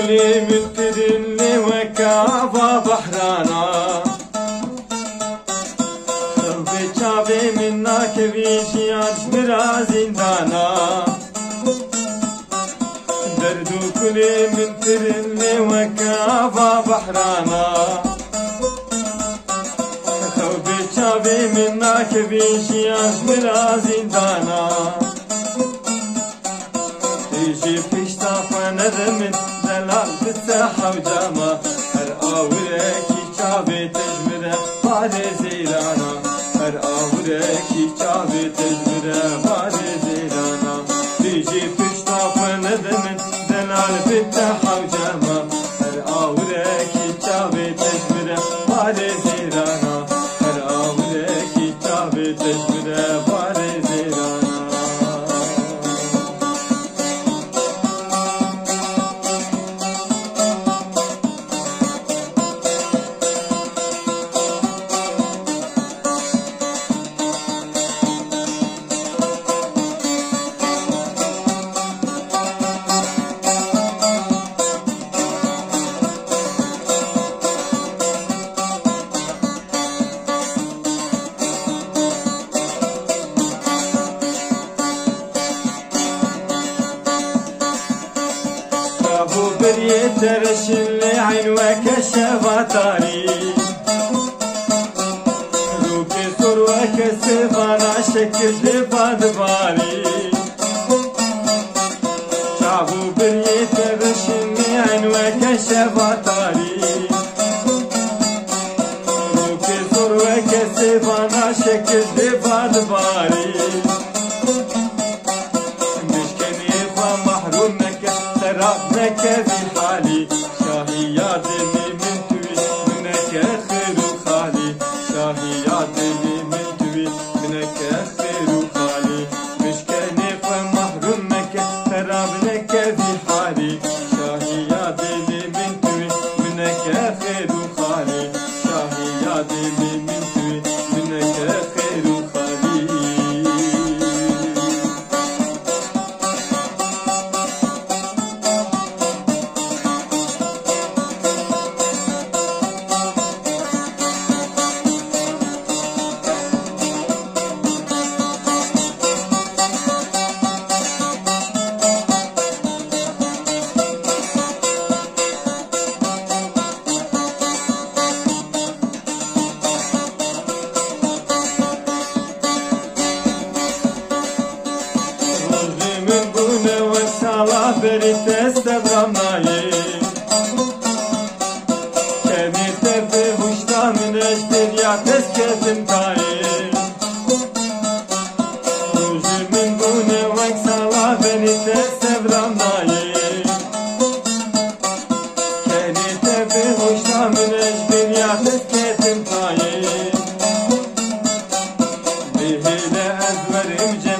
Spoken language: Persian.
كلي من تدلي وكافة بحرانا خلبي شابي منك بيشيات برا زندانا دردو كلي من تدلي وكافة بحرانا خلبي شابي منك بيشيات برا زندانا يجي بيشتا فندمن دلال بالساحة وجاما هر آوريكي شابي تجمره باري زيرانا هر آوريكي شابي تجمره باري زيرانا يجي بيشتا فندمن دلال بالساحة وجاما هر آوريكي شابي تجمره باري زيرانا هر آوريكي شابي تجمره باري زيرانا ابو بريه ترشل عين وكشف طاري روكي صور وكسف انا شكل لفاد باري ابو بريه ترشل عين وكشف طاري روكي صور وكسف انا شكل لفاد باري ربك في حالي شاهي يا دلي من توي منك خير وخالي شاهي يا دلي من توي منك خير وخالي مش كنف محرومك ترابنك في حالي شاهي يا دلي من توي منك خير وخالي شاهي يا دلي من توي منك خير وخالي بريت استبرمناي كمي تبي وشتا من اشتر يا تسكتن تاي روجي من بونه وكسالا بريت استبرمناي كمي تبي وشتا من اشتر يا تسكتن تاي بهذا ازور